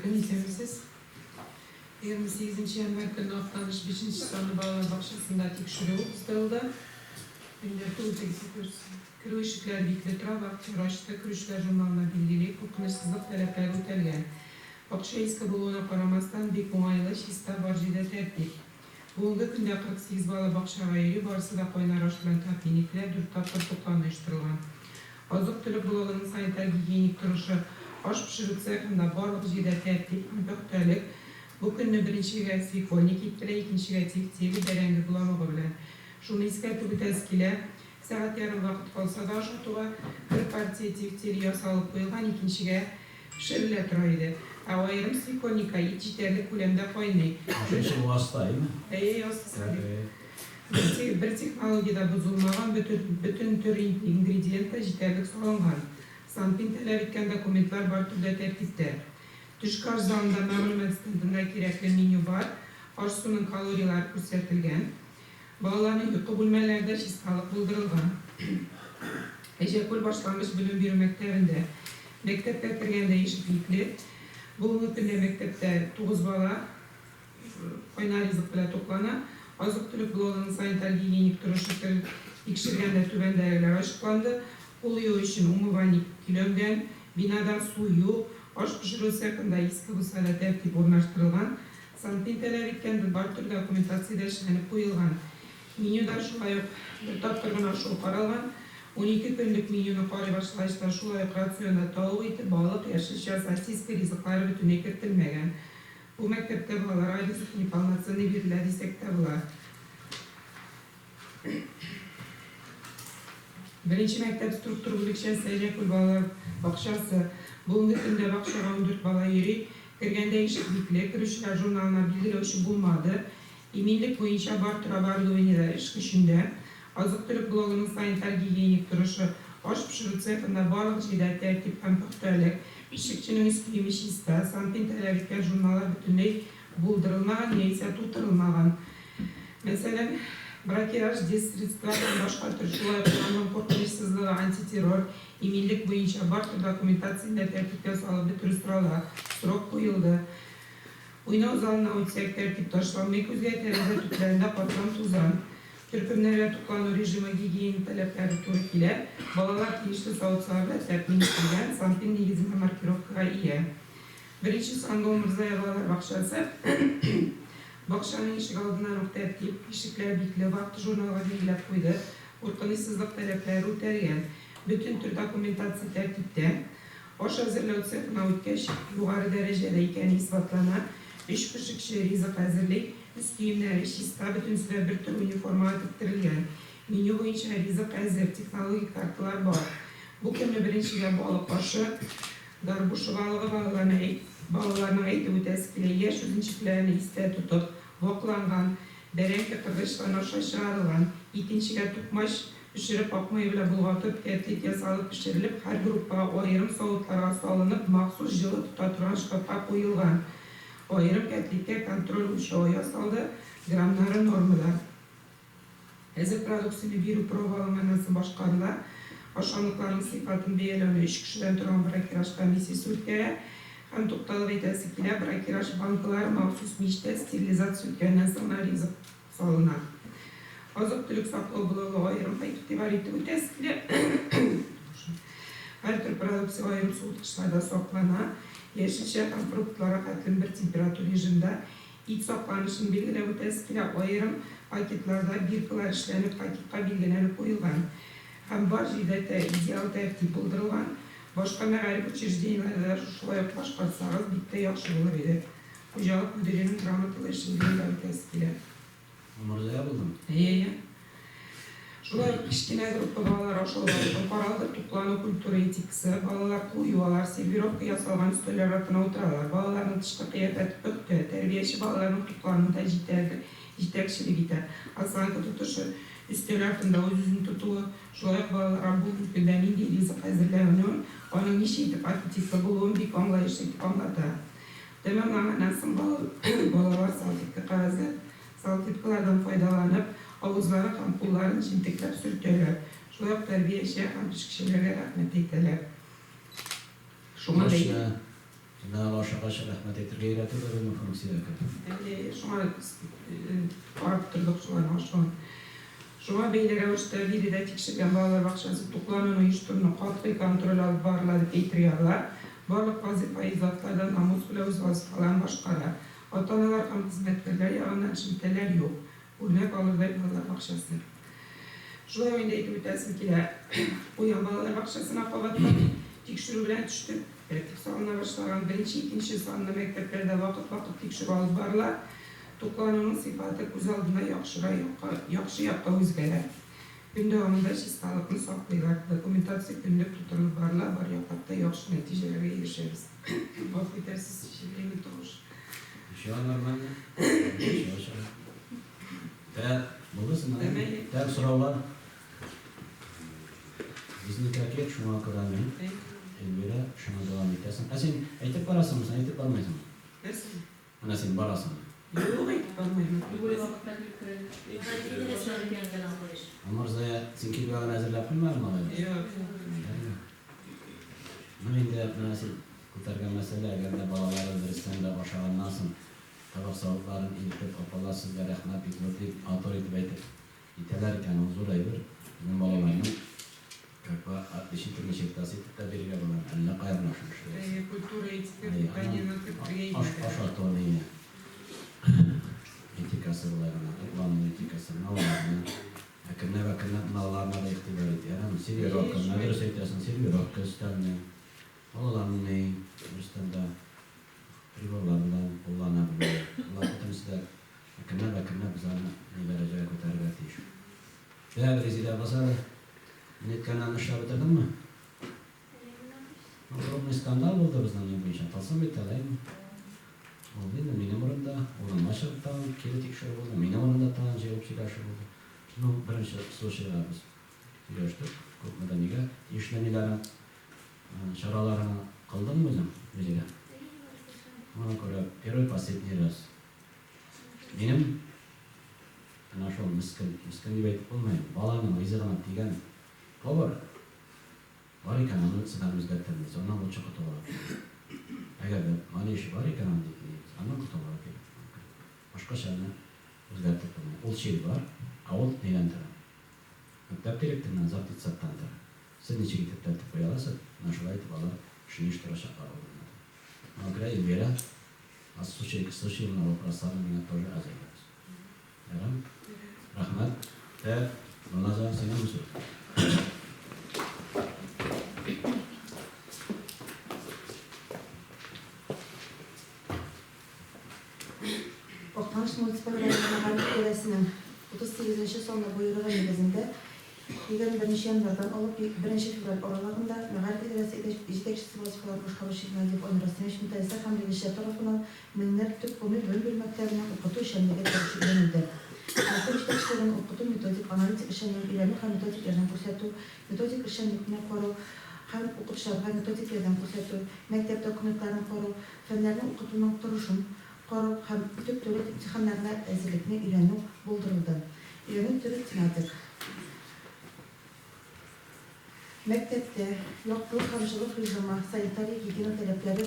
Komisyonumuz 28. yanvar günü haftanış 5. sonu bağlar bakışısında tekşürüğü uzdaldı. Günler kılıcı kırışıklar bikletra vakti uğraştı, kırışıklar jurnalına bilgilik, okunursuzluk talepleri ötelgen. Bakışa iska buluğuna karamastan bir kolaylı şista barjide tertip. Bugünkü günde 48 bağlı bakışa ayırı, barısı da koyun araştıran tahminikler 4 tapta toplanıştırılan. Azık tülük bulalının sanitar gigiyenik duruşu, aş pişirip sırkında barlık jide tertip, öktörlük, bu günü birinci gayet ittire ikinci gayet sevgi derengi bulamağı bilen. Şunu iskertip üteskile, saat yarım vakit kalsa da şatuğa 40 partiye tiftiği yasalıp koyulgan ikinciye pişirile turaydı. Ama ayırım svikolnika içiterli kulemde koyunay. Şu hastayı mı? Hastası. Bir teknolojide bozulmagan bütün tür ingrediyentler jiterlik sorulgan. Sanpin talep etken dokumentlar var türlü tertipte. Tuş karşılığında məlumat stendinde gerekli menü var. Aşsunun kaloriler көрсөтүлген. Балалардың ұйқы бөлмелерде шисталық болдырылған. Ежекөл башлангыч білім беру мектебінде. Мектепке кіргенде ешіклікли. Бүгінгі күнде мектепте 9 бала қойна ризық біле топлана. Азық-түлік блогының санитар гигиеник тұрышы текшергенде түбендегілер ашықланды. Қол юу үшін умывальник күйленген, бинада су юу, аш пішіру секында ескі бұсада тәртіп орнаштырылған. Santin talep etken бар түр документацияда işlenip koyulgan. Menüda şulay bir taptırgın aşığı karalgan. 12 günlük menüni karı başlayışta şulay rasyonda tavuk eti, balık, yaşışa, sosiska rizikları bütüne kirtilmegen. Bu mektepte balalar ayrı sınıf almasını birler istekte bular. Birinci mektep strukturu bilikşen seyrekul balalar bakışası. Bugünkü günde bakışağa 14 bala yeri. Kirgen değişiklikle kırışlar jurnalına bildirilişi bulmadı. Eminlik boyunca bartıra barlığı iş kışında. Azık-tülük blogunun sanitar gigiyenik duruşu, aş pişirü sefinde barlık jide tertip hem pühtörlük, pişikçinin üstüyümü şista, santin talep etken jurnallar bütünlük buldurulmagan, neyse tutturulmagan. Mesela brakiraj destritlardan başka tür şulay kullanılan korkunçsızlığı, antiterör, eminlik boyunca bartır dokumentasyonda tertipte salıp bitirüstüralar. Sırok koyuldu. Oyna zalına uçsak tertip taşlanmak üzere tereze tüplerinde patron tuzan. Türkümlerle tutuklanma rejimi gigiyenik talepleri Türkiye'yle balalar kişisel sağlık sağlığı tertipini isteyen santin negizinde markirovkaya iyi. Birinci Sandal Mirza'ya balalar bakşası. Bakşanın işi aldığına nokta tertip, işlikler bikli vakti jurnalga bilgiler koydu. Ortanışsızlık talepleri ötergen. Bütün tür dokumentasyon tertipte. Oş hazırlığı sefına ötkeş, yukarı derecede ikeni ispatlanan, iş pişikşi rizık hazırlık, üst giyimleri şista, bütün süre bir tür üniforma tıktırılgan. Menü boyunca rizık hazır teknolojik kartlar var. Bu konu birinciye bağlı başı, darbuşu bağlarına eğitim öteskile yer sözünçüklerini iste tutup, voklangan, berenke kırgıçlarına şaşarılan, ikinciye tutmaş, pişirip akmayı bile bulgatıp, tertlikye salıp pişirilip, her gruppa ayrım soğutlara salınıp, maksus жылы tutaturan şkapa koyulgan. Ayrım tertlikye kontrol uşağı yasaldı, gramları normalar. Hazır produksiyonu biru provalamaması başkanılar, aşanlıkların sıfatını belirlenen 3 kişiden turan bırakiraş komisyası ülkeye, hem toptalı ve tesikile bırakiraş bankaları maksus mişte sterilizasyon ülkenin sonra rizık salınan. Azık-tülük saklı buluğu ayrım itibar etti öteskile. Her tür produksiyon ayrım soğutuşlarda saklanan, yeşilçe hem produktlara katılım bir temperatur rejimde iç saklanışın bilgileri öteskile ayrım paketlerde bir kılar işlenip paketka bilgileri koyulgan. Hem var jidete ideal tertip buldurulgan, başka meğerip uçurciliğinlerde şulay başkarsanız bitti yaxşı olur idi. Hocalık müdürünün gramatiyle işinliğiyle öteskile. Mirza'ya buldum. Şulay kişkine gruppa balalar aşağıda paralı tutuklanma kültürü etikisi, balalar kuyuvalar, servirovka yasalgan üstüler altına oturalar, balaların dışkı kıyafet öktü, terbiyesi balaların tutuklanma jitekşili biter. Asankı tutuşu üstüler altında o yüzünü tutuğu, şulay balalara bu ülkeden indi rizik hazırlanıyor, onun işi etip aktivisi bulduğum bir anlayışı etip anladı. Demem anasın balalar saltıklardan faydalanıp, avuzları kampulların çimtikler sürtüyorlar. Şulay terbiye işe kampüş kişilere rahmet eyteler. Şuna değil. Daha aşağı rahmet ettir gayreti de bir funksiyon yapıyor. Şuna varıp durduk şuna beylere hoşta biri de tekşirgen bağlar bakşası tuklanan uyuşturunu katlı kontrol alıp barladı beytriyalar. Barlık vazifayı zatlardan namus bile öz vazifalan başkalar. Atanalar hem hizmetlerler yalandan şimditeler yok. Örnek alır da bağlar bakşası. Şuraya oyundaydı mütesim ki de uyan bağlar bakşasına kavatla tekşürü bilen düştü. Elektrik salına başlayan birinci, ikinci salına mekteplerde vakit tekşürü alıp barlar. Tuklananın sıfatı göz aldığında yaxşı yapqa özgeler. Gün devamında şistalıkını saklaylar. Dokumentasyon günlük tutulup barlar, var yapakta yaxşı neticelere erişeriz. Bak yetersiz şeylerini doğuş. Şu an normalde. Değer, buradasın ha? Değer sorular. Bizim ülkeye şuna kadar mı? Elbire şuna devam edersin. Asin, eğitip barasın mısın, eğitip barmaysın mı? Nasıl? Anasin barasın. Yok eğitip barmayım. Amarzaya zinki bir ağın hazırlayıp mı var mı? Yok. Neyinde nasıl kurtargan mesele eğer balaların derslerde başaranlasın. Tabak sağlıkların ilgili kapalı sizlere rahmet bitmedik, otorite ve itelerken huzur ayır. Bizim balalarının kakva atlışı türlü şeftası tıkta biriyle bulan eline kayırlaşmış. Kultura eğitim, kanyana tıklayı. Aşağı tornayı. Etikası olaylarına, toplamın etikası, navalarına. Akırına ve akırına navalarına da ihtibar ediyor. Siliyor hakkında, ne derse edersin, siliyor hakkı üstlerine. Oğlanın neyi, üstünde privorlarından kullanabiliyor. Allah kutumuz da akırına ve akırına bize ne dereceye kurtarı verdiği şu. Değerli reziler basarı, netken anlaşlar bitirdin mi? Oğlum skandal oldu bizden bu işe. Talsam bitti alayım. Oldu da benim orada, onun maşırttan kritik şey oldu. Benim orada tan cevap çıkarşı oldu. No, birinci sosyal biz görüştük. Korkmadan niga. İşlemelerin şaralarına kaldın mı hocam? Mesela. Ona göre perol bahsetmiyoruz. Benim şu miskin gibi olmayın. Balanın izahına diyen kavur. Var iken onu sıdan özgerttirmeyiz. Ondan bu çok kötü olarak. Eğer mani işi var iken onu dinleyiz. Ondan kötü olarak gelir. Başka şeyler özgerttirmeyiz. O şey var. Avut neylendirin. Mektep direktirinden zapt etsattandır. Sen içi gidip tertip koyalarsa, naşıla itibarlar şunu iştira şaklar olurlar. Ona göre ilvere, az su şeyimler operaslarını minnettarı azallarız. Yaram? Rahmet ve Nolazan senin musul? Oktamış Municipal Öğretmenlik Öğretmenliği'nin 38. sonunda buyruğu negizinde 21. yanlardan olup 1. fevral oralarında Meğerlik İdaresi İcetekçisi vazifaları boşkalışı Nadip Ömrüsü'ne müteessir hamlemişler tarafından Minler Türk Komü Bölüm Maktabı'na okutu işlemleri karşılanıldı. Altın iştekçilerin okutu metodik analitik işlemleri ilerini hem metodik yerden kursatı, metodik işlemlikine koru, hem okutuşlarına metodik yerden kursatı, mektep dokumentlarını koru, fenlerin okutunun duruşun, koru, hem Türk devlet imtihanlarına ezirlikine ilerini bulduruldu. İlerinin türü tinadık. Mektepte yokluk, kamçılık, hırzıma, sanitari higiyena talepleri